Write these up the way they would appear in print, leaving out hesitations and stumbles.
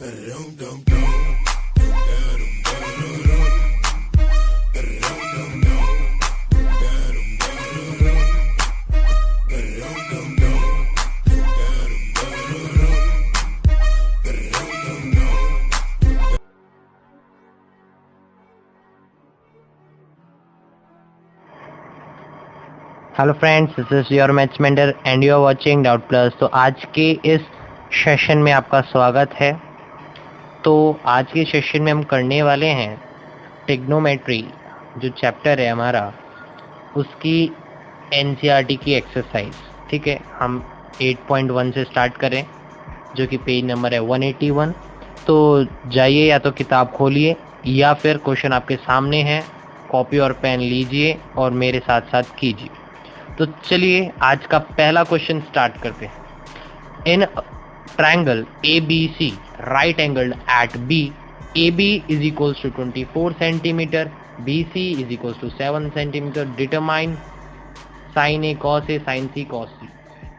Hello friends, this is your maths mentor and you are watching doubt plus. तो आज के इस session में आपका स्वागत है। तो आज के सेशन में हम करने वाले हैं ट्रिग्नोमेट्री, जो चैप्टर है हमारा, उसकी एनसीईआरटी की एक्सरसाइज। ठीक है, हम 8.1 से स्टार्ट करें, जो कि पेज नंबर है 181। तो जाइए, या तो किताब खोलिए या फिर क्वेश्चन आपके सामने है, कॉपी और पेन लीजिए और मेरे साथ साथ कीजिए। तो चलिए आज का पहला क्वेश्चन स्टार्ट करते हैं। In triangle ABC right angled at B, AB is equals to 24 centimetre, BC is equals to 7 centimetre, determine sin A cos A sin C cos C।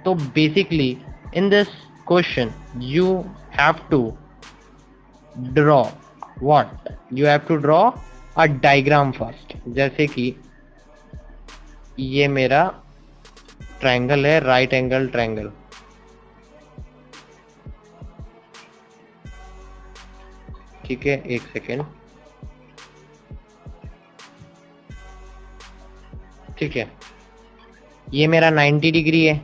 तो basically in this question you have to draw what, you have to draw a diagram first. जैसे कि ये मेरा triangle है, right angle triangle. ठीक है, एक second. ठीक है, ये मेरा 90 डिग्री है।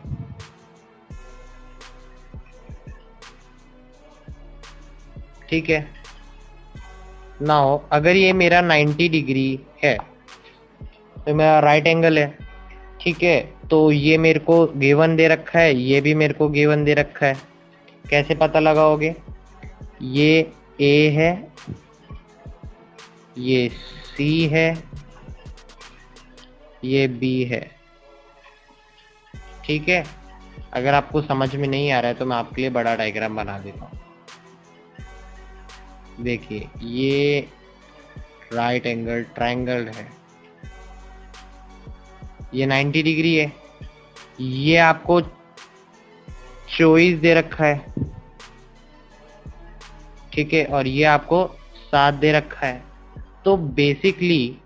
ठीक है, नाउ अगर ये मेरा 90 डिग्री है तो मेरा राइट एंगल है। ठीक है, तो ये मेरे को गिवन दे रखा है, ये भी मेरे को गिवन दे रखा है। कैसे पता लगाओगे? ये A है, ये C है, ये B है। ठीक है, अगर आपको समझ में नहीं आ रहा है तो मैं आपके लिए बड़ा डायग्राम बना देता हूँ। देखिए, ये राइट एंगल ट्रायंगल है, ये 90 डिग्री है, ये आपको चॉइस दे रखा है। ठीक है, और ये आपको 7 दे रखा है। तो बेसिकली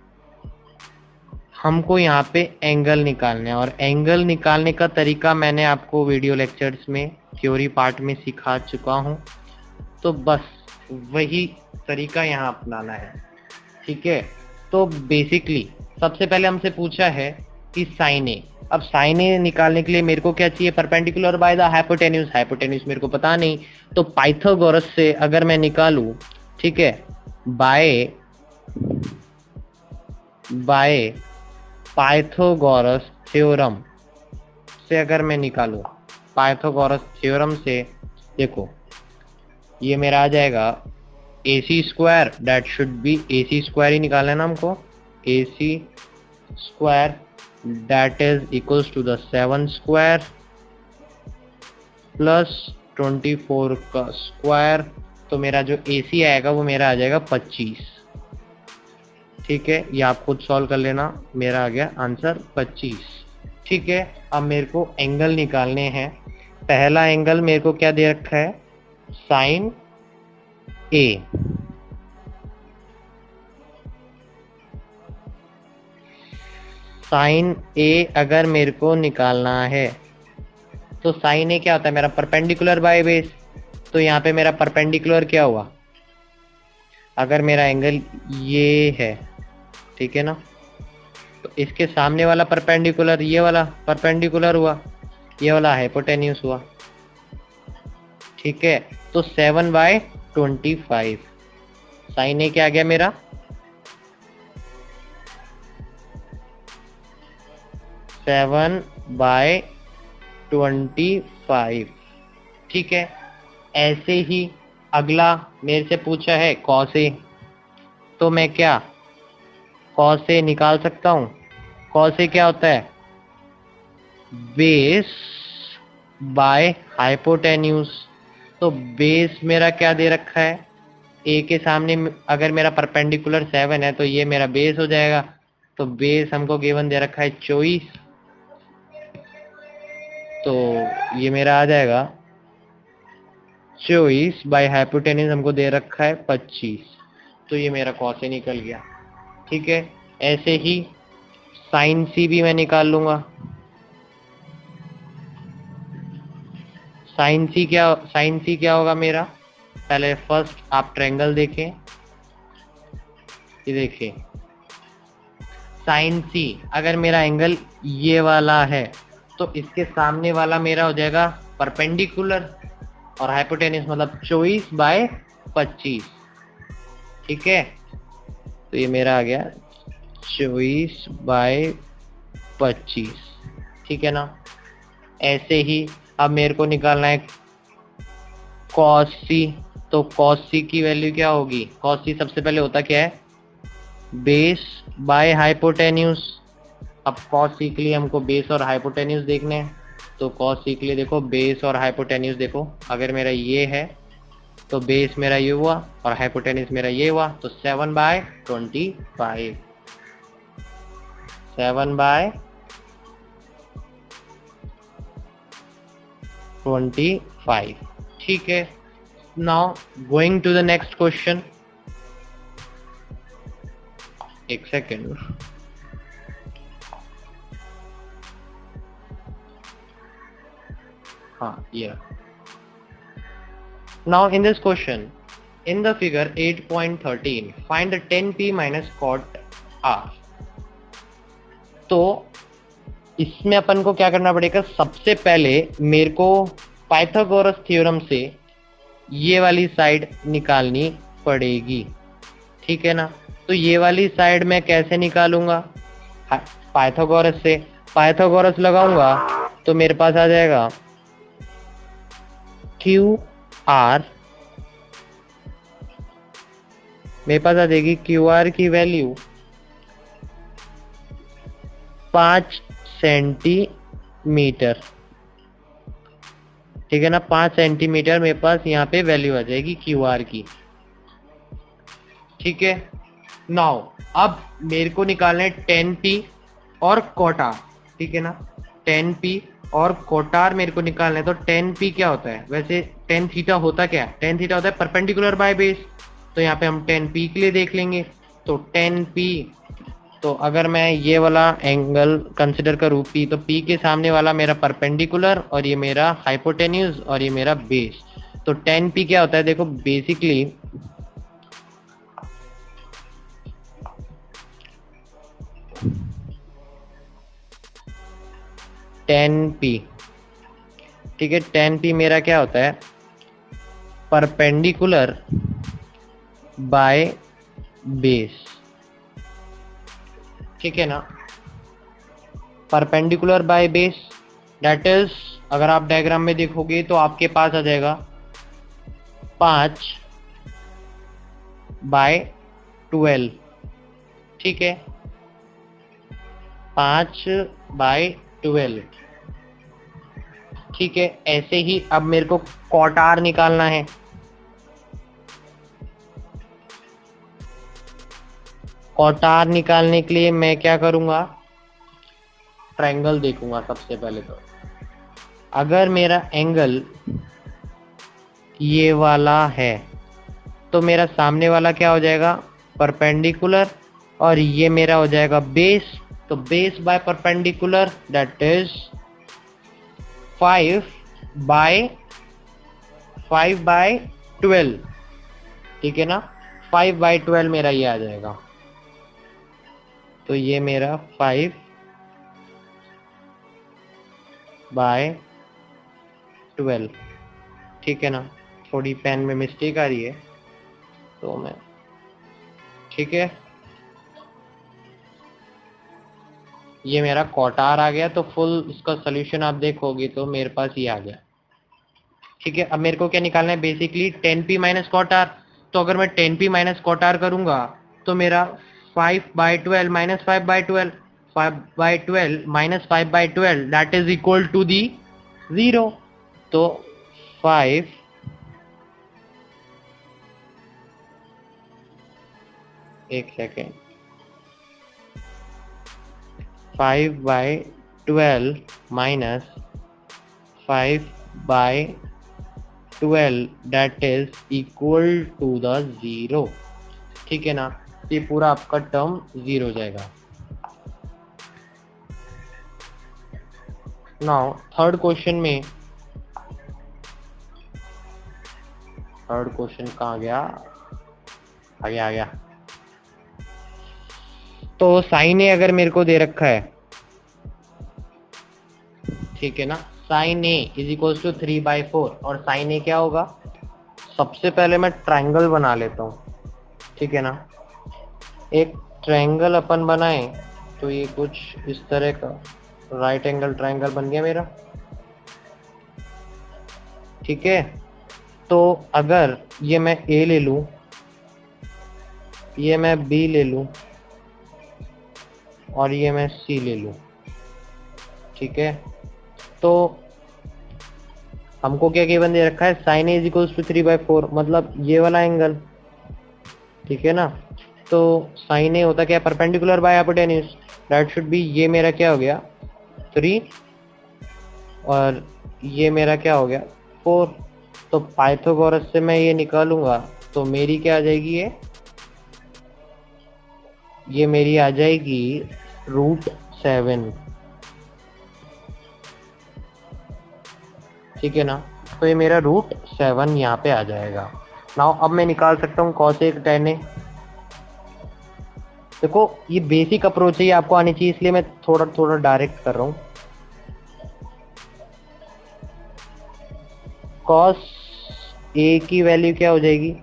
हमको यहाँ पे एंगल निकालना है, और एंगल निकालने का तरीका मैंने आपको वीडियो लेक्चर्स में थ्योरी पार्ट में सिखा चुका हूँ। तो बस वही तरीका यहाँ अपनाना है। ठीक है, तो बेसिकली सबसे पहले हमसे पूछा है कि साइन ए। अब साइन ए निकालने के लिए मेरे को क्या चाहिए? Perpendicular by the hypotenuse. Hypotenuse मेरे को पता नहीं, तो पाइथागोरस से अगर मैं निकालूं, ठीक है, बाय पाइथागोरस थ्योरम से अगर मैं निकालूं, पाइथागोरस थ्योरम से, देखो ये मेरा आ जाएगा AC square, that should be AC square ही निकालना है ना हमको। AC square that is equals to the 7 square plus 24 का स्क्वायर। तो मेरा जो AC आएगा वो मेरा आ जाएगा 25। ठीक है, ये आप खुद सॉल्व कर लेना, मेरा आ गया आंसर 25। ठीक है, अब मेरे को एंगल निकालने हैं। पहला एंगल मेरे को क्या दे रखा है? Sign A। साइन ए अगर मेरे को निकालना है तो साइन ए क्या होता है? मेरा परपेंडिकुलर बाय बेस। तो यहाँ पे मेरा परपेंडिकुलर क्या हुआ? अगर मेरा एंगल ये है, ठीक है ना, तो इसके सामने वाला परपेंडिकुलर, ये वाला परपेंडिकुलर हुआ, ये वाला हाइपोटेन्यूज हुआ। ठीक है, तो 7/25 साइन ए क्या आ गया मेरा? 7/25। ठीक है, ऐसे ही अगला मेरे से पूछा है कॉस ए। तो मैं क्या कॉस ए निकाल सकता हूँ? कॉस ए क्या होता है? Base by hypotenuse. तो बेस मेरा क्या दे रखा है? ए के सामने अगर मेरा परपेंडिकुलर 7 है तो ये मेरा बेस हो जाएगा। तो बेस हमको गिवन दे रखा है 24। तो ये मेरा आ जाएगा 24 बाय हाइपोटेन्यूज हमको दे रखा है 25, तो ये मेरा कॉस ए निकल गया। ठीक है, ऐसे ही साइन सी भी मैं निकाल लूंगा। साइन सी क्या होगा मेरा, पहले फर्स्ट आप ट्रायंगल देखें, ये देखिए साइन सी अगर मेरा एंगल ये वाला है तो इसके सामने वाला मेरा हो जाएगा परपेंडिकुलर, और हाइपोटेन्यूज मतलब 24 बाय 25। ठीक है, तो ये मेरा आ गया 24 बाय 25। ठीक है ना। ऐसे ही अब मेरे को निकालना है कॉस सी, तो कॉस सी की वैल्यू क्या होगी, कॉस सी सबसे पहले होता क्या है, बेस बाय हाइपोटेन्यूज। अब कॉस सी के लिए हमको बेस और हाइपोटेन्यूज देखने हैं, तो कॉस सी के लिए देखो बेस और हाइपोटेन्यूज देखो, अगर मेरा ये है तो बेस मेरा ये हुआ और हाइपोटेन्यूज मेरा ये हुआ, तो 7/25, 7/25। ठीक है, now going to the next question. एक सेकेंड, हाँ ये। Now in this question, in the figure 8.13, find the 10p minus cot r। तो इसमें अपन को क्या करना पड़ेगा, सबसे पहले मेरे को पाइथागोरस थ्योरम से ये वाली साइड निकालनी पड़ेगी। ठीक है ना, तो ये वाली साइड मैं कैसे निकालूंगा, पाइथागोरस से पाइथागोरस लगाऊंगा तो मेरे पास आ जाएगा क्यू आर, मेरे पास आ जाएगी क्यू आर की वैल्यू 5 सेंटीमीटर। ठीक है ना, 5 सेंटीमीटर मेरे पास यहाँ पे वैल्यू आ जाएगी क्यू आर की। ठीक है, नाउ अब मेरे को निकालना है 10p और कोटार। ठीक है ना, 10p और कोटार मेरे को निकालना है, तो 10p क्या होता है, वैसे tan थीटा होता क्या है, tan थीटा होता है परपेंडिकुलर बाय बेस, तो यहाँ पे हम 10p के लिए देख लेंगे। तो 10p, तो अगर मैं ये वाला एंगल कंसिडर करूँ p, तो p के सामने वाला मेरा परपेंडिकुलर और ये मेरा हाइपोटेन्यूज और ये मेरा बेस, तो 10p क्या होता है, देखो बेसिकली 10p। ठीक है, 10p मेरा क्या होता है, परपेंडिकुलर बाय बेस। ठीक है ना, perpendicular by base, that is अगर आप डायग्राम में देखोगे तो आपके पास आ जाएगा 5/12। ठीक है, 5/12। ठीक है, ऐसे ही अब मेरे को कोटार निकालना है। कोटार निकालने के लिए मैं क्या करूंगा, ट्रायंगल देखूंगा सबसे पहले। तो अगर मेरा एंगल ये वाला है तो मेरा सामने वाला क्या हो जाएगा, परपेंडिकुलर, और ये मेरा हो जाएगा बेस, तो base by perpendicular that is 5/12। ठीक है ना, 5/12 मेरा ये आ जाएगा, तो ये मेरा 5/12। ठीक है ना, थोड़ी पेन में मिस्टेक आ रही है तो मैं, ठीक है, ये मेरा कोटार आ गया। तो फुल इसका सोल्यूशन आप देखोगे तो मेरे पास ये आ गया। ठीक है, अब मेरे को क्या निकालना है, बेसिकली 10p माइनस कोटार। तो अगर मैं 10p माइनस कोटार करूंगा तो मेरा 5/12 minus 5/12, 5/12 minus 5/12 that is equal to the 0। तो 5 एक second, 5/12 minus 5/12 12 that is equal to the 0। ठीक है ना, ये पूरा आपका टर्म 0 हो जाएगा। नाउ थर्ड क्वेश्चन में, थर्ड क्वेश्चन कहाँ गया, आ गया। तो साइन ए अगर मेरे को दे रखा है, ठीक है ना, sine A is equal to 3/4, और साइन ए क्या होगा, सबसे पहले मैं ट्रायंगल बना लेता हूँ। ठीक है ना, एक ट्रायंगल अपन बनाए तो ये कुछ इस तरह का राइट एंगल ट्रायंगल बन गया मेरा। ठीक है, तो अगर ये मैं ए ले लूं, ये मैं बी ले लूं, और ये मैं सी ले लूं, ठीक है, तो हमको क्या गिवन दे रखा है, sine A is equals to 3/4, मतलब ये वाला एंगल। ठीक है ना, तो साइन ए होता क्या, perpendicular by hypotenuse, that should be, ये मेरा क्या हो गया 3, और ये मेरा क्या हो गया 4। तो पाइथागोरस से मैं ये निकालूंगा तो मेरी क्या आ जाएगी, ये मेरी आ जाएगी √7। ठीक है ना, तो ये मेरा √7 यहाँ पे आ जाएगा। नाउ अब मैं निकाल सकता हूँ cos A tan A। देखो ये बेसिक अप्रोच है, ये आपको आनी चाहिए, इसलिए मैं थोड़ा थोड़ा डायरेक्ट कर रहा हूँ। cos A की वैल्यू क्या हो जाएगी,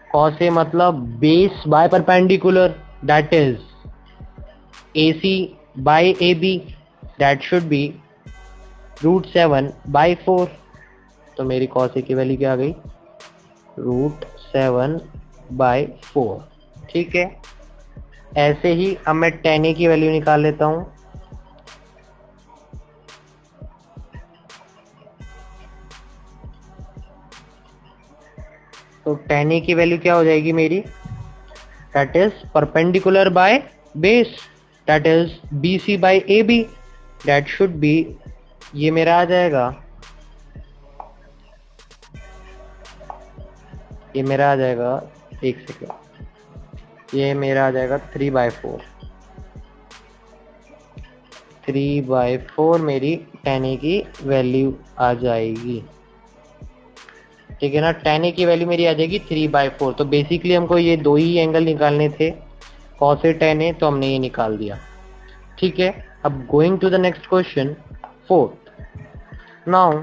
cos A मतलब base by perpendicular, that is AC by AB, that should be √7/4। तो मेरी cos A की वैल्यू क्या आ गई, √7/4। ठीक है, ऐसे ही अब मैं tan A की वैल्यू निकाल लेता हूं। तो tan A की वैल्यू क्या हो जाएगी मेरी, that is perpendicular by base, that is BC by AB, that should be, ये मेरा आ जाएगा, ये मेरा आ जाएगा, एक सेकेंड, ये मेरा आ जाएगा 3/4। 3/4 मेरी tan A की वैल्यू आ जाएगी। ठीक है ना, tan A की वैल्यू मेरी आ जाएगी 3/4। तो बेसिकली हमको ये दो ही एंगल निकालने थे, cos A tan A, तो हमने ये निकाल दिया। ठीक है, अब going to the next question, fourth. Now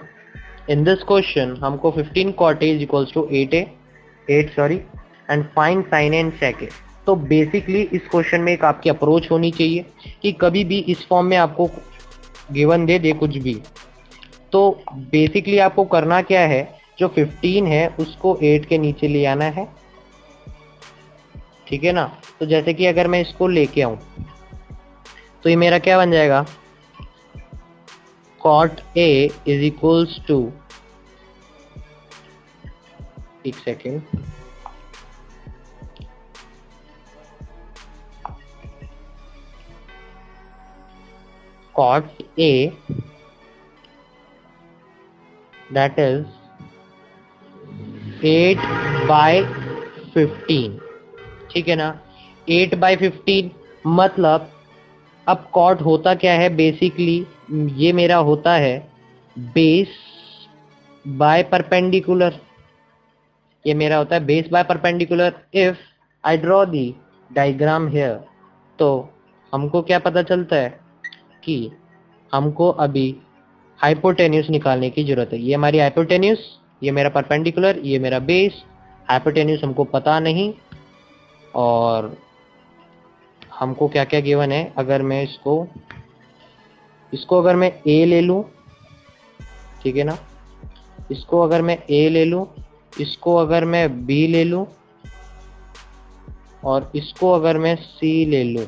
in this question हमको 15 cot A is equals to 8 and find sin A and sec A। तो बेसिकली इस क्वेश्चन में एक आपकी अप्रोच होनी चाहिए कि कभी भी इस फॉर्म में आपको गिवन दे कुछ भी, तो बेसिकली आपको करना क्या है, जो 15 है उसको 8 के नीचे ले आना है। ठीक है ना, तो जैसे कि अगर मैं इसको लेके आऊं तो ये मेरा क्या बन जाएगा, cot A is equals to, एक second, cot A that is 8/15। ठीक है ना, 8/15 मतलब अब cot होता क्या है, बेसिकली ये मेरा होता है बेस बाय परपेंडिकुलर, ये मेरा होता है base by perpendicular. If I draw the diagram here, तो हमको क्या पता चलता है कि हमको अभी हाइपोटेन्यूज निकालने की जरूरत है। ये हमारी हाइपोटेन्यूज, ये मेरा परपेंडिकुलर, ये मेरा बेस। हाइपोटेन्यूज हमको पता नहीं, और हमको क्या क्या गिवन है, अगर मैं इसको अगर मैं A ले लूं, ठीक है ना, इसको अगर मैं A ले लूं, इसको अगर मैं B ले लूं, और इसको अगर मैं C ले लूं,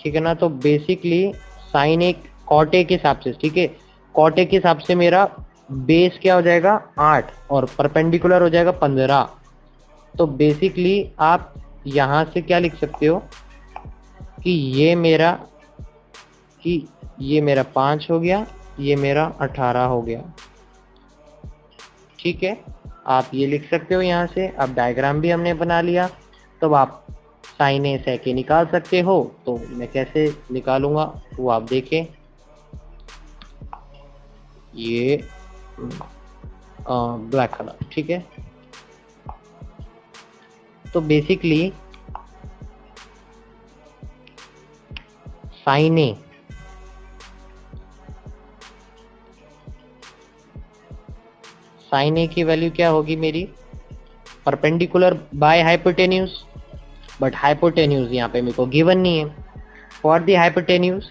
ठीक है ना, तो बेसिकली साइन एक cot A के हिसाब से, ठीक है, cot A के हिसाब से मेरा बेस क्या हो जाएगा 8 और परपेंडिकुलर हो जाएगा 15। तो बेसिकली आप यहाँ से क्या लिख सकते हो कि ये मेरा 5 हो गया, ये मेरा 18 हो गया। ठीक है, आप ये लिख सकते हो यहाँ से। अब डायग्राम भी हमने बना लिया, तो आप साइन ए सेक ए निकाल सकते हो। तो मैं कैसे निकालूंगा वो आप देखें। ये ब्लैक कलर, ठीक है। तो बेसिकली साइन ए की वैल्यू क्या होगी मेरी, perpendicular by hypotenuse, but hypotenuse यहाँ पे मेरे को गिवन नहीं है। For the hypotenuse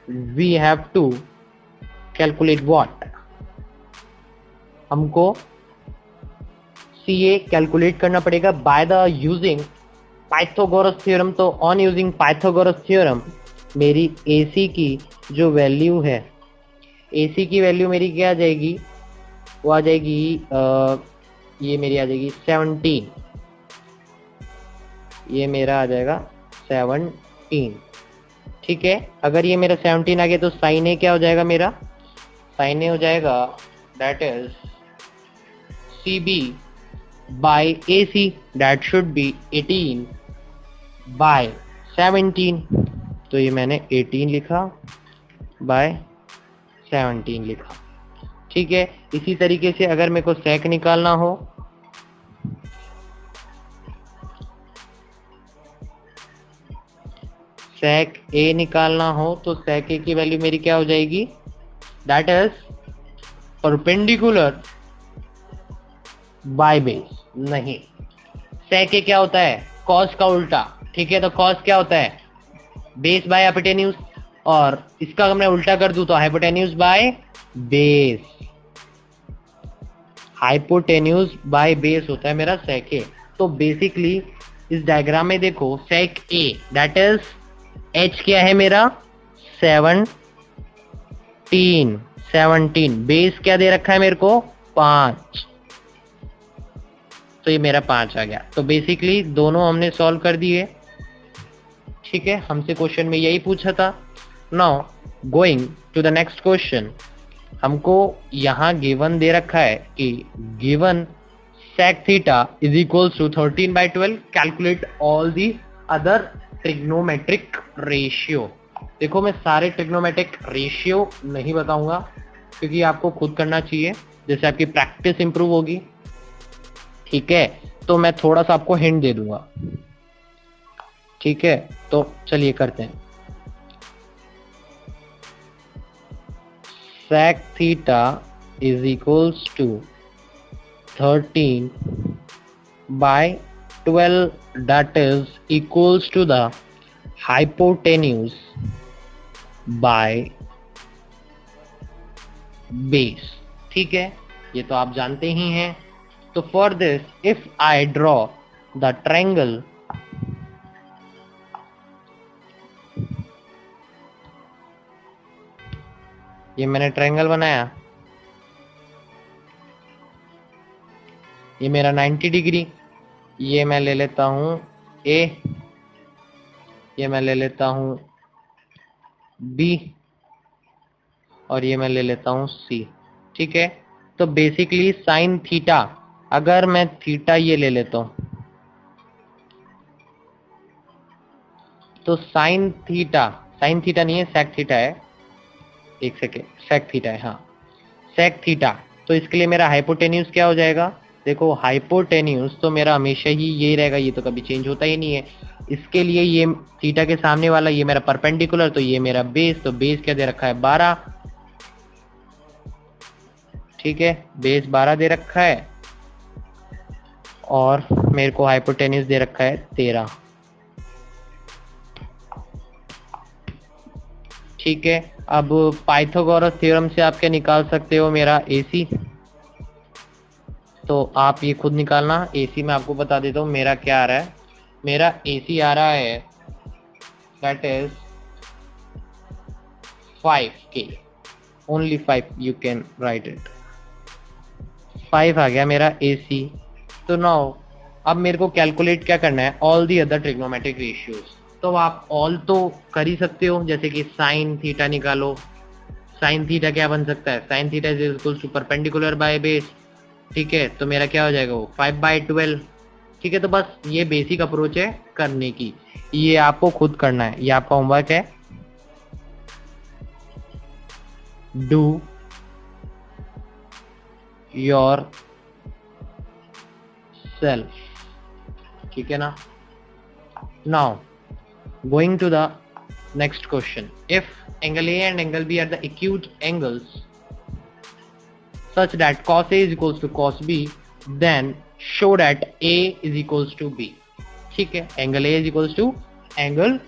we have to calculate what, हमको सी ए कैलकुलेट करना पड़ेगा by the using Pythagoras theorem. तो ऑन यूजिंग पाइथागोरस थ्योरम मेरी ए सी की जो वैल्यू है, ए सी की वैल्यू मेरी क्या आ जाएगी, वो आ जाएगी ये मेरी आ जाएगी 17, ये मेरा आ जाएगा 17, ठीक है। अगर ये मेरा 17 आ गया तो साइन ए क्या हो जाएगा मेरा, साइन ए हो जाएगा that is C B by A C, that should be 18 by 17। तो ये मैंने 18 लिखा बाय 17 लिखा, ठीक है। इसी तरीके से अगर मेरे को सेक निकालना हो, सेक ए निकालना हो, तो सेक ए की वैल्यू मेरी क्या हो जाएगी, that is perpendicular by base. नहीं, सेक ए क्या होता है, कॉस का उल्टा, ठीक है। तो कॉस क्या होता है, बेस बाय हाइपोटेन्यूज, और इसका अगर मैं उल्टा कर दूं तो hypotenuse by base, hypotenuse by base होता है मेरा सेक ए। तो बेसिकली इस डायग्राम में देखो, सेक ए दैट इज एच क्या है मेरा 17, बेस क्या दे रखा है मेरे को 5, तो ये मेरा 5 आ गया। तो बेसिकली दोनों हमने सॉल्व कर दिए, ठीक है। हमसे क्वेश्चन में यही पूछा था। Now going to the next question, हमको यहाँ गिवन दे रखा है कि given sec theta is equals to 13/12, calculate all the other trigonometric ratio. देखो मैं सारे ट्रिग्नोमेट्रिक रेशियो नहीं बताऊंगा, क्योंकि आपको खुद करना चाहिए, जैसे आपकी प्रैक्टिस इंप्रूव होगी, ठीक है। तो मैं थोड़ा सा आपको हिंट दे दूंगा, ठीक है। तो चलिए करते हैं। sec theta is equals to 13/12, that is equals to the hypotenuse by base, ठीक है। ये तो आप जानते ही हैं। तो for this if I draw the triangle, ये मैंने ट्रायंगल बनाया, ये मेरा 90 डिग्री, ये मैं ले लेता हूं ए, ये मैं ले लेता हूं बी, और ये मैं ले लेता हूं सी, ठीक है। तो बेसिकली साइन थीटा, अगर मैं थीटा ये ले लेता हूं, तो साइन थीटा नहीं है, सेक थीटा है, एक सेकेंड, सेक थीटा है, हाँ सेक थीटा। तो इसके लिए मेरा हाइपोटेन्यूज क्या हो जाएगा, देखो हाइपोटेन्यूज तो मेरा हमेशा ही यही रहेगा, ये तो कभी चेंज होता ही नहीं है। इसके लिए ये थीटा के सामने वाला ये मेरा परपेंडिकुलर, तो ये मेरा बेस, तो बेस क्या दे रखा है 12, ठीक है, बेस 12 दे रखा है, और मेरे को हाइपोटेन्यूज दे रखा है 13, ठीक है। अब पाइथागोरस थ्योरम से आप क्या निकाल सकते हो, मेरा AC, तो आप ये खुद निकालना। AC में आपको बता देता हूँ मेरा क्या आ रहा है, मेरा AC आ रहा है that is 5K, only 5, you can write it, 5 आ गया मेरा AC। तो नाउ अब मेरे को कैलकुलेट क्या करना है, all the other trigonometric ratios. तो आप ऑल तो कर ही सकते हो, जैसे कि साइन थीटा निकालो, साइन थीटा क्या बन सकता है, sine theta is equal to perpendicular by base, ठीक है, तो मेरा क्या हो जाएगा वो 5/12। ठीक है, तो बस ये बेसिक अप्रोच है करने की, ये आपको खुद करना है, ये आपका होमवर्क है। Do yourself. ठीक है ना। Now going to the next question. If angle A and angle B are the acute angles such that cos A is equals to cos B, then show that A is equals to B. ठीक है, angle A is equals to angle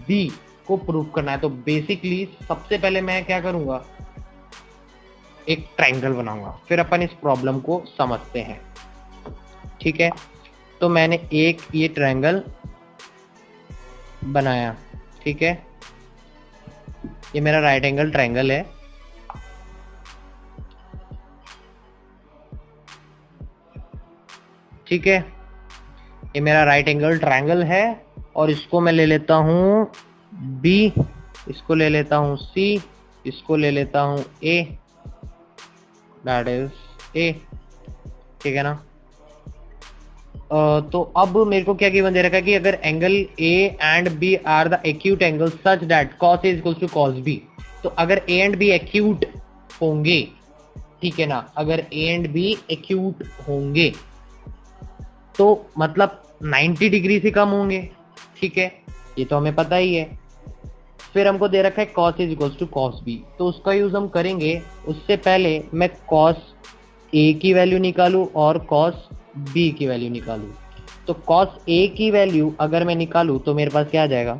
B को prove करना है। तो basically सबसे पहले मैं क्या करूंगा, एक ट्रायंगल बनाऊंगा, फिर अपन इस प्रॉब्लम को समझते हैं। ठीक है, तो मैंने एक ये ट्रायंगल बनाया। ठीक है, ये मेरा राइट एंगल ट्रायंगल है। ठीक है, ये मेरा राइट एंगल ट्रायंगल है और इसको मैं ले लेता हूं B, इसको ले लेता हूं C, इसको ले लेता हूं A, दैट इज A। ठीक है ना। तो अब मेरे को क्या गिवन दे रखा है कि अगर angle A and B are the acute angle such that cos A equals to cos B, तो अगर A एंड B एक्यूट होंगे, ठीक है ना, अगर A एंड B एक्यूट होंगे तो मतलब 90 डिग्री से कम होंगे। ठीक है, ये तो हमें पता ही है। फिर हमको दे रखा है cos A equals to cos B, तो उसका यूज हम करेंगे। उससे पहले मैं cos A की वैल्यू निकालूं और cos B की वैल्यू निकालूं। तो cos A की वैल्यू अगर मैं निकालूं तो मेरे पास क्या आ जाएगा,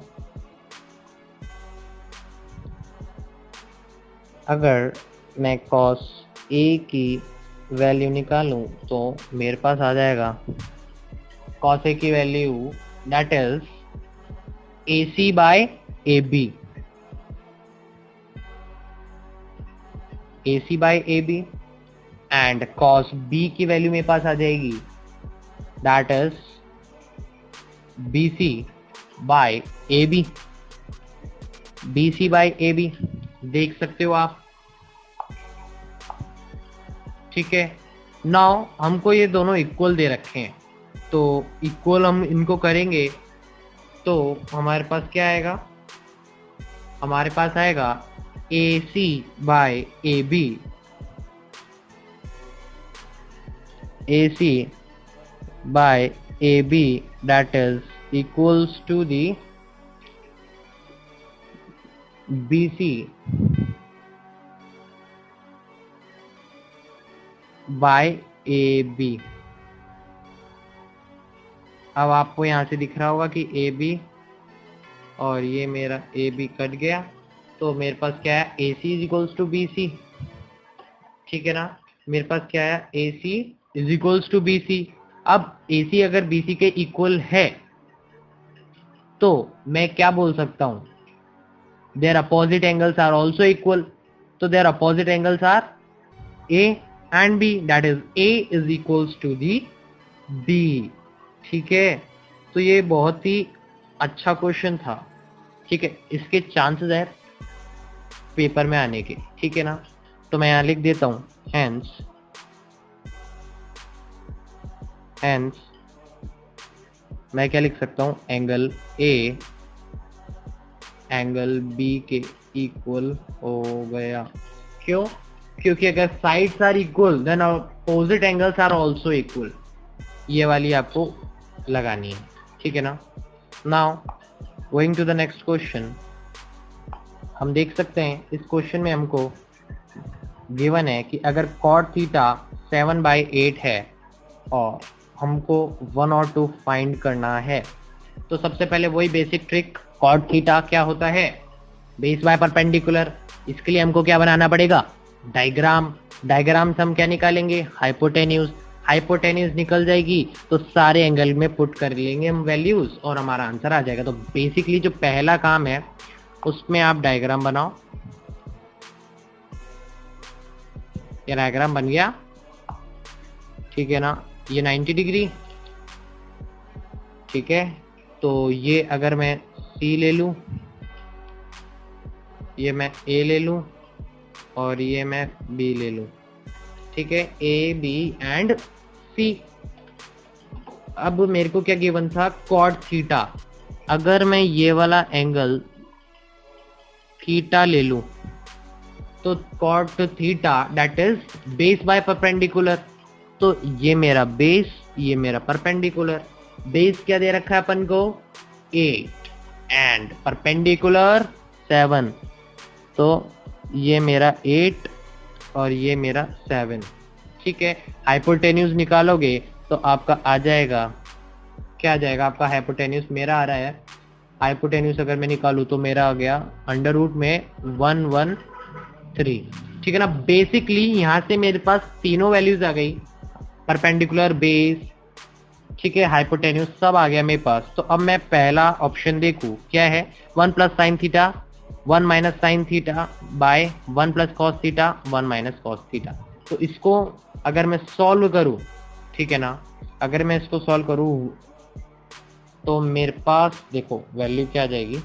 अगर मैं cos A की वैल्यू निकालूं तो मेरे पास आ जाएगा cos A की value that is AC by AB, AC by AB, and cos B की वैल्यू मेरे पास आ जाएगी that is BC by AB, BC by AB। देख सकते हो आप। ठीक है, नाउ हमको ये दोनों इक्वल दे रखे हैं, तो इक्वल हम इनको करेंगे तो हमारे पास क्या आएगा, हमारे पास आएगा AC by AB, AC by AB that is equals to the BC by AB। अब आपको यहाँ से दिख रहा होगा कि AB और ये मेरा AB कट गया, तो मेरे पास क्या है AC is equals to BC। ठीक है ना, मेरे पास क्या है AC is equals to BC। अब AC अगर BC के इक्वल है तो मैं क्या बोल सकता हूं, their opposite angles are also equal. तो their opposite angles are A and B, that is A is equals to the B। ठीक है, तो ये बहुत ही अच्छा क्वेश्चन था। ठीक है, इसके चांसेस है पेपर में आने के। ठीक है ना, तो मैं यहाँ लिख देता हूँ हेंस मैं क्या लिख सकता हूँ, एंगल A एंगल B के इक्वल हो गया। क्यों? क्योंकि अगर sides are equal then opposite angles are also equal. ये वाली आपको लगानी है। ठीक है ना। Now going to the next question, हम देख सकते हैं इस क्वेश्चन में हमको गिवन है कि अगर cot थीटा 7/8 है और हमको 1 और 2 फाइंड करना है, तो सबसे पहले वही बेसिक ट्रिक, cot थीटा क्या होता है, बेस बाय परपेंडिकुलर। इसके लिए हमको क्या बनाना पड़ेगा, डायग्राम। डायग्राम से हम क्या निकालेंगे, हाइपोटेन्यूज। हाइपोटेन्यूज निकल जाएगी तो सारे एंगल में पुट कर लेंगे हम वैल्यूज और हमारा आंसर आ जाएगा। तो बेसिकली जो पहला काम है उसमें आप डायग्राम बनाओ। ये डायग्राम बन गया। ठीक है ना, ये 90 डिग्री। ठीक है, तो ये अगर मैं C ले लूं, ये मैं A ले लूं और ये मैं B ले लूं। ठीक है, ए बी एंड सी। अब मेरे को क्या गिवन था, कॉट थीटा। अगर मैं ये वाला एंगल थीटा ले लूं तो cot theta that is base by perpendicular. तो ये मेरा बेस, ये मेरा परपेंडिकुलर। बेस क्या दे रखा है अपन को, 8 एंड परपेंडिकुलर 7। तो ये मेरा 8 और ये मेरा 7। ठीक है, हाइपोटेन्यूज निकालोगे तो आपका आ जाएगा, क्या आ जाएगा आपका हाइपोटेन्यूज, मेरा आ रहा है हाइपोटेन्यूज अगर मैं निकालूं तो मेरा आ गया अंडर रूट में 113। ठीक है ना। बेसिकली यहाँ से मेरे पास तीनों वैल्यूज आ गई, परपेंडिकुलर, बेस, ठीक है, हाइपोटेन्यूज सब आ गया मेरे पास। तो अब मैं पहला ऑप्शन देखूं, क्या है, 1 plus sine theta 1 minus sine theta by 1 plus cos theta 1 minus cos theta. तो इसको अगर मैं सॉल्व करूं, ठीक है ना, अगर मैं इसको सॉल्व करूं तो मेरे पास देखो वैल्यू क्या आ जाएगी।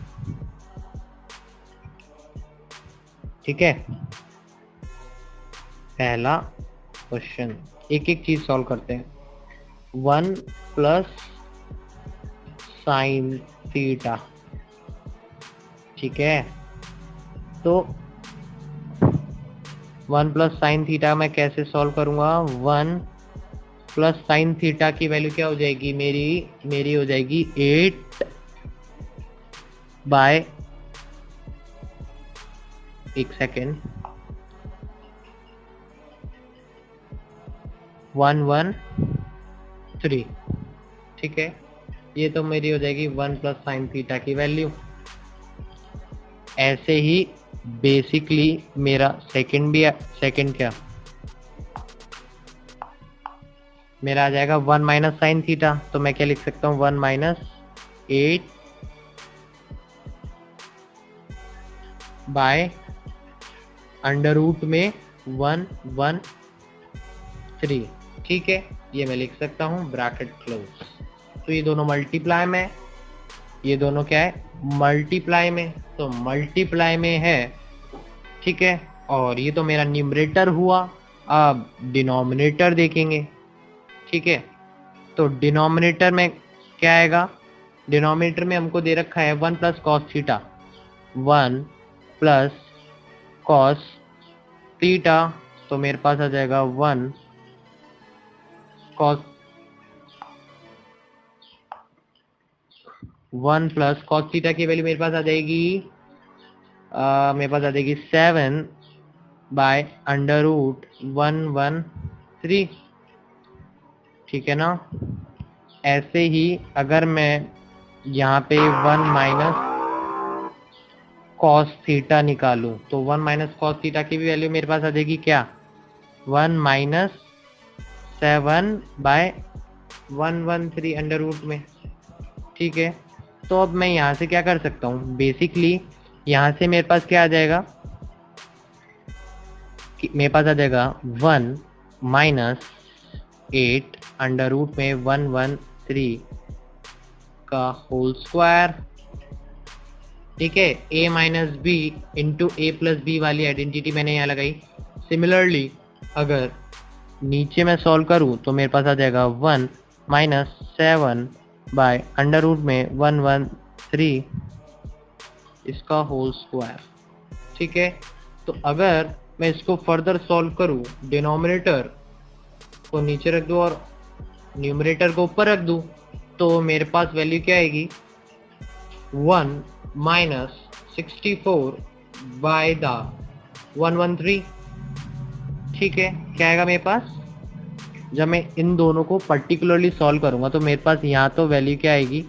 ठीक है, पहला क्वेश्चन, एक एक चीज सॉल्व करते हैं। 1 प्लस साइन थीटा, ठीक है, तो 1 प्लस साइन थीटा मैं कैसे सॉल्व करूंगा, 1 प्लस साइन थीटा की वैल्यू क्या हो जाएगी, मेरी हो जाएगी 8 बाय, एक सेकेंड, 113। ठीक है, ये तो मेरी हो जाएगी 1 प्लस साइन थीटा की वैल्यू। ऐसे ही बेसिकली मेरा सेकंड भी, सेकंड क्या मेरा आ जाएगा 1 माइनस साइन थीटा। तो मैं क्या लिख सकता हूँ, 1 माइनस 8 बाय अंडर रूट में 113। ठीक है, ये मैं लिख सकता हूँ, ब्रैकेट क्लोज। तो ये दोनों मल्टीप्लाई में, ये दोनों क्या है, मल्टीप्लाई में, तो मल्टीप्लाई में है। ठीक है, और ये तो मेरा न्यूमरेटर हुआ। अब डिनोमिनेटर देखेंगे। ठीक है, तो डिनोमिनेटर में क्या आएगा, डिनोमिनेटर में हमको दे रखा है 1 plus cos theta, 1 plus cos theta, तो मेरे पास आ जाएगा 1 कॉस 1 प्लस कॉस थीटा की वैल्यू मेरे पास आ जाएगी, मेरे पास आ जाएगी 7 बाय अंडर रूट 113। ठीक है ना। ऐसे ही अगर मैं यहाँ पे 1 माइनस कॉस थीटा निकालूं तो 1 माइनस कॉस थीटा की भी वैल्यू मेरे पास आ जाएगी क्या, 1 माइनस 7 बाय 113 अंडर रूट में। ठीक है, तो अब मैं यहाँ से क्या कर सकता हूँ, बेसिकली यहाँ से मेरे पास क्या आ जाएगा, मेरे पास आ जाएगा 1 माइनस 8 अंडर रूट में 113 का होल स्क्वायर। ठीक है, a minus B into A plus B वाली आइडेंटिटी मैंने यहाँ लगाई। सिमिलरली अगर नीचे मैं सॉल्व करूँ तो मेरे पास आ जाएगा 1 माइनस 7 बाय अंडर रूट में 113 इसका होल स्क्वायर। ठीक है, तो अगर मैं इसको फर्दर सॉल्व करूँ, डिनोमिनेटर को नीचे रख दूँ और न्यूमरेटर को ऊपर रख दूँ, तो मेरे पास वैल्यू क्या आएगी, 1 माइनस 64 बाय द 113। ठीक है, क्या आएगा मेरे पास, जब मैं इन दोनों को पर्टिकुलरली सॉल्व करूंगा तो मेरे पास यहाँ तो वैल्यू क्या आएगी,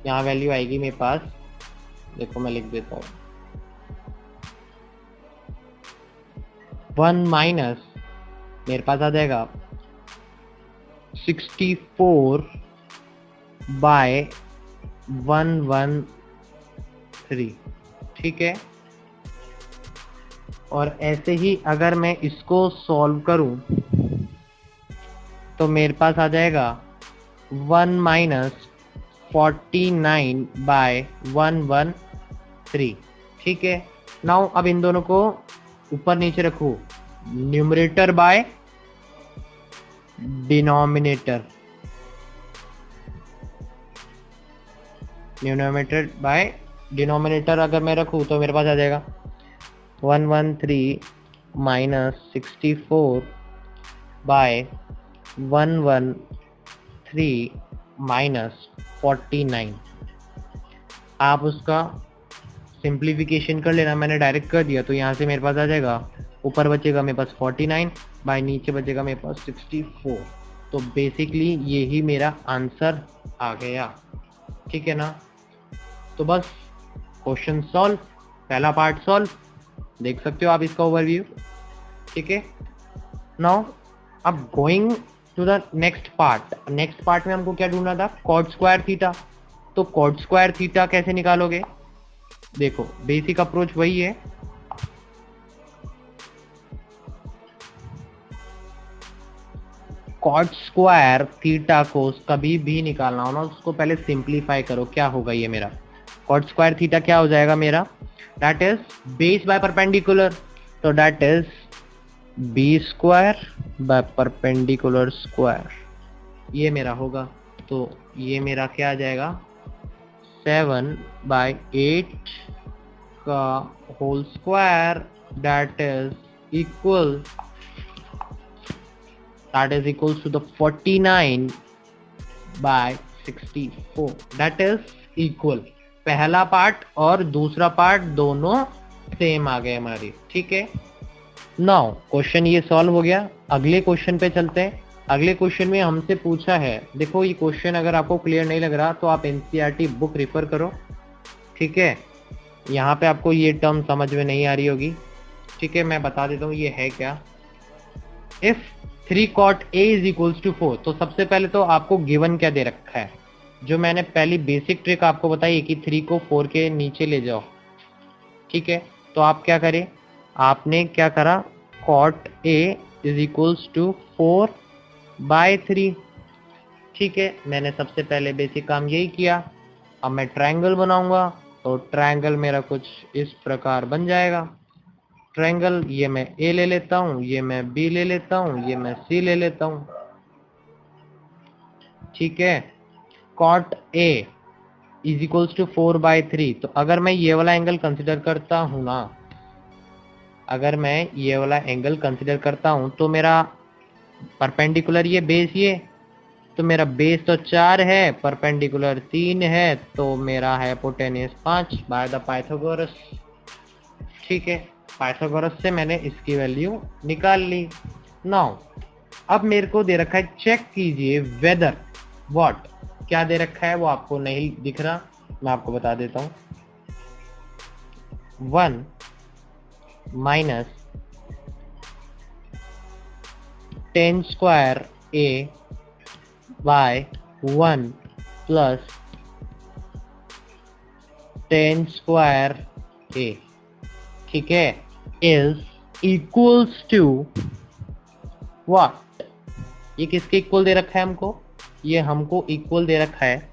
यहाँ वैल्यू आएगी मेरे पास, देखो मैं लिख देता हूँ, 1 माइनस मेरे पास आ जाएगा 64 बाय 113। ठीक है, और ऐसे ही अगर मैं इसको सॉल्व करूं तो मेरे पास आ जाएगा 1 माइनस 49 बाय 113। ठीक है, नाउ अब इन दोनों को ऊपर नीचे रखो, numerator by denominator by denominator अगर मैं रखूँ तो मेरे पास आ जाएगा 113 माइनस 64 बाय 113 माइनस 49। आप उसका सिंप्लीफिकेशन कर लेना, मैंने डायरेक्ट कर दिया तो यहाँ से मेरे पास आ जाएगा, ऊपर बचेगा मेरे पास 49 बाय नीचे बचेगा मेरे पास 64। तो बेसिकली यही मेरा आंसर आ गया, ठीक है ना। तो बस क्वेश्चन सॉल्व, पहला पार्ट सॉल्व, देख सकते हो आप इसका ओवरव्यू, ठीक है। नाउ अब going to the next part. Next part में हमको क्या ढूंढना था, कॉट स्क्वायर थीटा। तो कॉट स्क्वायर थीटा कैसे निकालोगे, देखो बेसिक अप्रोच वही है, कॉट स्क्वायर थीटा को कभी भी निकालना हो ना, उसको पहले सिंप्लीफाई करो। क्या होगा ये मेरा कॉट स्क्वायर थीटा क्या हो जाएगा मेरा, that is base by perpendicular, तो that is B square by perpendicular square, ये मेरा होगा। तो ये मेरा क्या आ जाएगा 7/8 का whole square, that is equal to the 49/64, that is equal. पहला पार्ट और दूसरा पार्ट दोनों सेम आ गए हमारी, ठीक है। नाउ क्वेश्चन ये सॉल्व हो गया, अगले क्वेश्चन पे चलते हैं। अगले क्वेश्चन में हमसे पूछा है, देखो ये क्वेश्चन अगर आपको क्लियर नहीं लग रहा तो आप एनसीईआरटी बुक रेफर करो, ठीक है। यहाँ पे आपको ये टर्म समझ में नहीं आ रही होगी, ठीक है, मैं बता देता हूँ ये है क्या। If 3 cot A is equals to 4, तो सबसे पहले तो आपको गिवन क्या दे रखा है, जो मैंने पहली बेसिक ट्रिक आपको बताई कि 3 को 4 के नीचे ले जाओ, ठीक है। तो आप क्या करें, आपने क्या करा, cot A is equals to 4/3, ठीक है। मैंने सबसे पहले बेसिक काम यही किया। अब मैं ट्रायंगल बनाऊंगा, तो ट्रायंगल मेरा कुछ इस प्रकार बन जाएगा। ट्रायंगल, ये मैं ए ले लेता हूँ, ये मैं बी ले लेता हूँ, ये मैं सी ले लेता हूँ, ठीक है। cot A is equals to 4/3, तो अगर मैं ये वाला एंगल कंसिडर करता हूँ ना, अगर मैं ये वाला एंगल कंसिडर करता हूँ तो मेरा परपेंडिकुलर ये बेस, ये तो मेरा बेस तो 4 है, परपेंडिकुलर 3 है, तो मेरा हाइपोटेन्यूज 5 बाय द पाइथागोरस, ठीक है। पाइथागोरस से मैंने इसकी वैल्यू निकाल ली। नाउ अब मेरे को दे रखा है, चेक कीजिए वेदर व्हाट, क्या दे रखा है वो आपको नहीं दिख रहा, मैं आपको बता देता हूँ। 1 minus 10 square A by 1 plus 10 square A, ठीक है, इज इक्वल्स टू व्हाट। ये किसके इक्वल दे रखा है हमको, ये हमको इक्वल दे रखा है,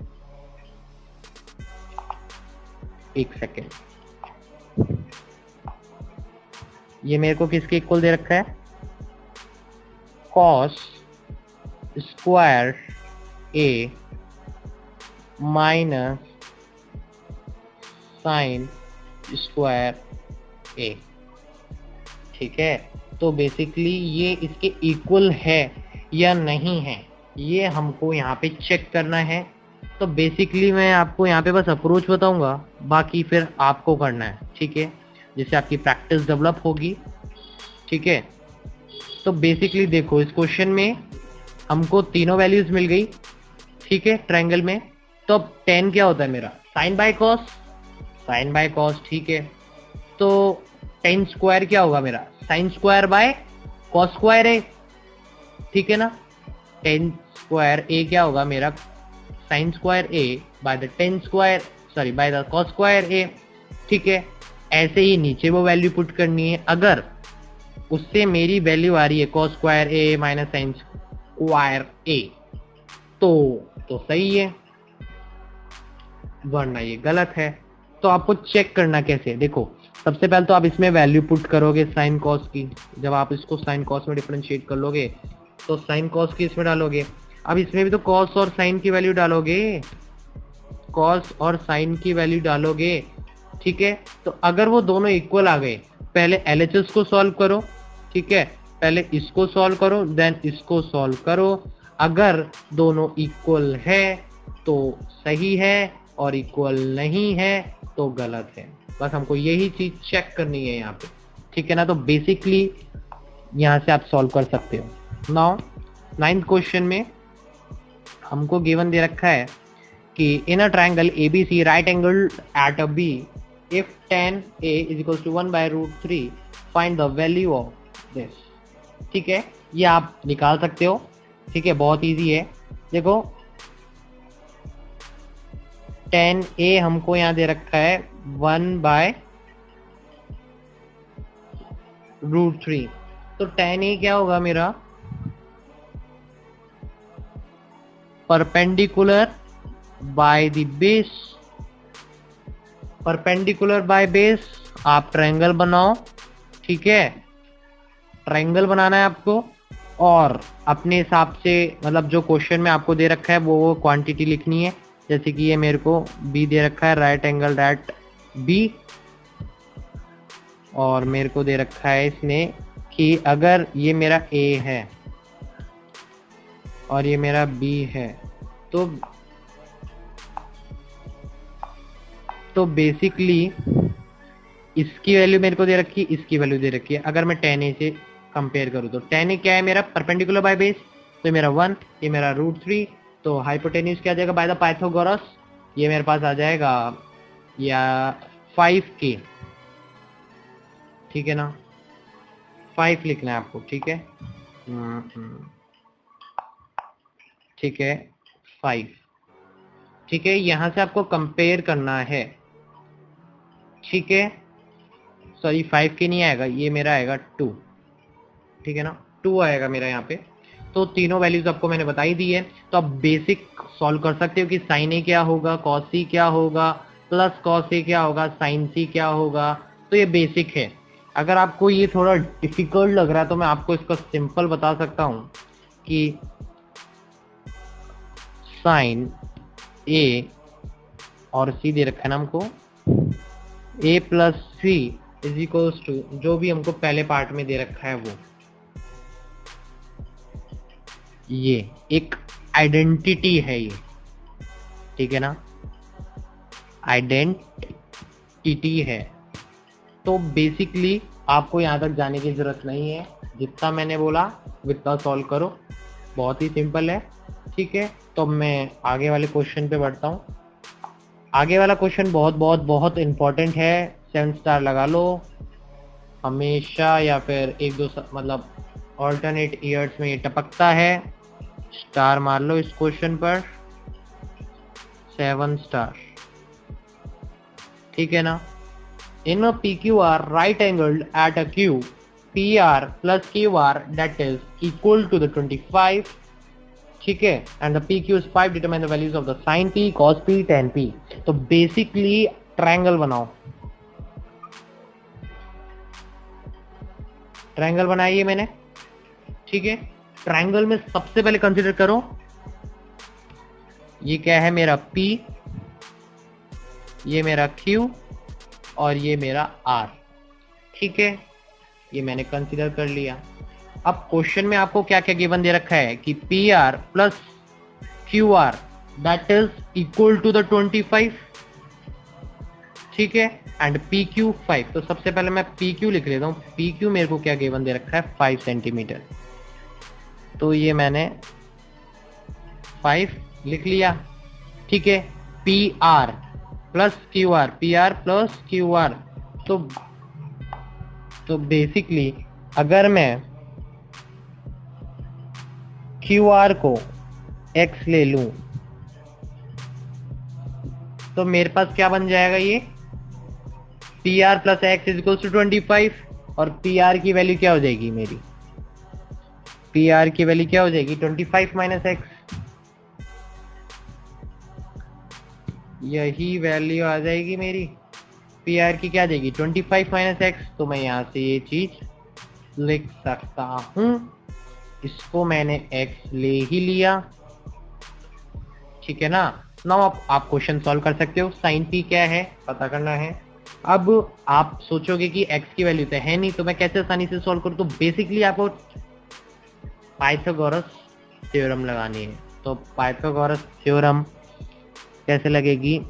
एक सेकेंड, ये मेरे को किसके इक्वल दे रखा है, cos square A minus sine square A, ठीक है। तो बेसिकली ये इसके इक्वल है या नहीं है, ये हमको यहाँ पे चेक करना है। तो बेसिकली मैं आपको यहाँ पे बस अप्रोच बताऊंगा, बाकी फिर आपको करना है, ठीक है, जिससे आपकी प्रैक्टिस डेवलप होगी, ठीक है। तो बेसिकली देखो इस क्वेश्चन में हमको तीनों वैल्यूज मिल गई, ठीक है, ट्रायंगल में। तो अब 10 क्या होता है मेरा, साइन बाय कॉस, ठीक है। तो 10 स्क्वायर क्या होगा मेरा, sine square by cos square है, ठीक है ना। 10 स्क्वायर A क्या होगा मेरा, sine square A by the 10 square, sorry by the cos square A, ठीक है। ऐसे ही नीचे वो वैल्यू पुट करनी है, अगर उससे मेरी वैल्यू आ रही है cos square A minus sine square A, तो सही है, वरना ये गलत है। तो आपको चेक करना कैसे, देखो सबसे पहले तो आप इसमें वैल्यू पुट करोगे साइन कॉस की, जब आप इसको साइन कॉस में डिफरेंशिएट कर लोगे तो साइन कॉस की इसमें डालोगे। अब इसमें भी तो कॉस और साइन की वैल्यू डालोगे, कॉस और साइन की वैल्यू डालोगे, ठीक है। तो अगर वो दोनों इक्वल आ गए, पहले एलएचएस को सॉल्व करो, ठीक है, पहले इसको सॉल्व करो देन इसको सॉल्व करो। अगर दोनों इक्वल है तो सही है और इक्वल नहीं है तो गलत है। बस हमको यही चीज चेक करनी है यहाँ पे, ठीक है ना। तो बेसिकली यहाँ से आप सॉल्व कर सकते हो। नाउ 9th क्वेश्चन में हमको गिवन दे रखा है कि in a triangle ABC right angle at a B if tan A is equals to 1/√3 find the value of this। ठीक है, ये आप निकाल सकते हो, ठीक है, बहुत इजी है। देखो tan A हमको यहाँ दे रखा है 1/√3, तो tan A क्या होगा मेरा, perpendicular by the base, perpendicular by base. आप ट्रायंगल बनाओ, ठीक है, ट्रायंगल बनाना है आपको और अपने हिसाब से, मतलब जो क्वेश्चन में आपको दे रखा है वो क्वांटिटी लिखनी है। जैसे कि ये मेरे को बी दे रखा है, राइट एंगल एट बी, और मेरे को दे रखा है इसने कि अगर ये मेरा ए है और ये मेरा बी है तो बेसिकली इसकी वैल्यू मेरे को दे रखी है, इसकी वैल्यू दे रखी है। अगर मैं tan A से कंपेयर करूँ तो tan A क्या है मेरा, परपेंडिकुलर बाय बेस, तो ये मेरा 1, ये मेरा √3, तो हाइपोटेन्यूज क्या आ जाएगा बाय द पाइथागोरस, ये मेरे पास आ जाएगा या 5K, ठीक है ना, 5 लिखना है आपको, ठीक है, ठीक है 5, ठीक है। यहां से आपको कंपेयर करना है, ठीक है, सॉरी 5K नहीं आएगा, ये मेरा आएगा 2, ठीक है ना, 2 आएगा मेरा यहाँ पे। तो तीनों वैल्यूज आपको मैंने बताई दी है, तो आप बेसिक सॉल्व कर सकते हो कि साइन ए क्या होगा, कॉस सी क्या होगा, प्लस कॉस ए क्या होगा, साइन सी क्या होगा। तो ये बेसिक है। अगर आपको ये थोड़ा डिफिकल्ट लग रहा है तो मैं आपको इसका सिंपल बता सकता हूँ कि साइन ए और सी दे रखा है ना हमको, a plus C is equals to, जो भी हमको पहले पार्ट में दे रखा है वो, ये एक आइडेंटिटी है ये, ठीक है ना, आइडेंटिटी है। तो बेसिकली आपको यहाँ तक जाने की जरूरत नहीं है, जितना मैंने बोला उतना सॉल्व करो, बहुत ही सिंपल है, ठीक है। तो मैं आगे वाले क्वेश्चन पे बढ़ता हूँ। आगे वाला क्वेश्चन बहुत बहुत बहुत इंपॉर्टेंट है, 7 स्टार लगा लो हमेशा, या फिर एक दो मतलब ऑल्टरनेट ईयर्स में ये टपकता है, स्टार मार लो इस क्वेश्चन पर, 7 स्टार, ठीक है ना। In a PQR right angled at a Q PR plus QR that is equal to the 25, ठीक है, and the PQ is 5, determine the values of the sin P, cos P, tan P। तो basically triangle बनाओ, triangle बनाइए मैंने, ठीक है। Triangle में सबसे पहले कंसीडर करो ये क्या है मेरा P, ये मेरा Q और ये मेरा R, ठीक है, ये मैंने कंसीडर कर लिया। अब क्वेश्चन में आपको क्या क्या गिवन दे रखा है कि PR plus QR that is equal to the 25, ठीक है, एंड PQ 5। तो सबसे पहले मैं PQ लिख लेता हूँ। PQ मेरे को क्या गिवन दे रखा है, 5 सेंटीमीटर, तो ये मैंने 5 लिख लिया, ठीक है। PR plus QR, PR plus QR, तो बेसिकली अगर मैं QR को X ले लूं तो मेरे पास क्या बन जाएगा, ये PR plus X is equal to 25, और PR की वैल्यू क्या हो जाएगी मेरी, PR की वैल्यू क्या हो जाएगी 25 माइनस X, यही वैल्यू आ जाएगी मेरी। PR की क्या आ जाएगी 25 माइनस X, तो मैं यहाँ से ये चीज लिख सकता हूँ, इसको मैंने x ले ही लिया, ठीक है ना। नाउ आप क्वेश्चन सॉल्व कर सकते हो। साइन p क्या है पता करना है। अब आप सोचोगे कि x की वैल्यू तो है नहीं, तो मैं कैसे आसानी से सॉल्व करूं। तो बेसिकली आपको पाइथागोरस थ्योरम लगानी है। तो पाइथागोरस थ्योरम कैसे लगेगी,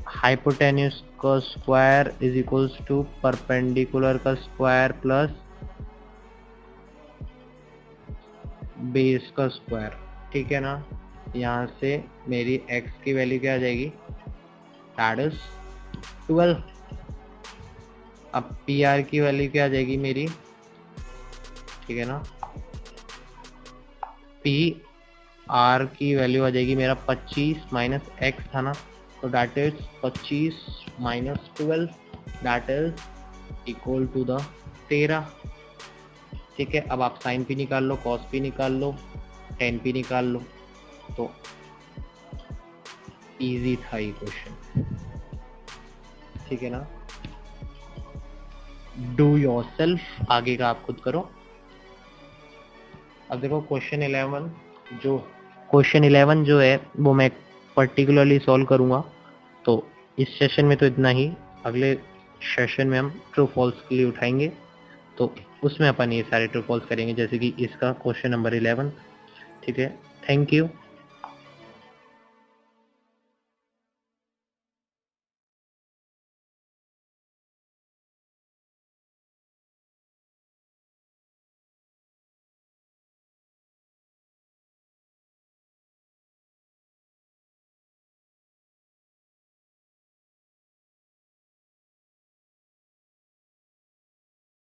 हाइपोटेन्यूज का square is equals to perpendicular का स्क्वायर प्लस बेस का स्क्वायर, ठीक है ना। यहाँ से मेरी x की वैल्यू क्या आ जाएगी, दैट इज 12। अब पी आर की वैल्यू क्या आ जाएगी मेरी, ठीक है ना। पी आर की वैल्यू आ जाएगी मेरा 25 माइनस एक्स था ना, तो that is 25 minus 12, that is equal to the 13, ठीक है। अब आप साइन पी निकाल लो, कॉस पी निकाल लो, टेन पी निकाल लो। तो इजी था ये क्वेश्चन, ठीक है ना। डू योरसेल्फ, आगे का आप खुद करो। अब देखो क्वेश्चन 11 जो है वो मैं पर्टिकुलरली सॉल्व करूंगा। तो इस सेशन में तो इतना ही, अगले सेशन में हम ट्रू फॉल्स के लिए उठाएंगे, तो उसमें अपन ये सारे ट्रू फॉल्स करेंगे, जैसे कि इसका क्वेश्चन नंबर 11, ठीक है। Thank you.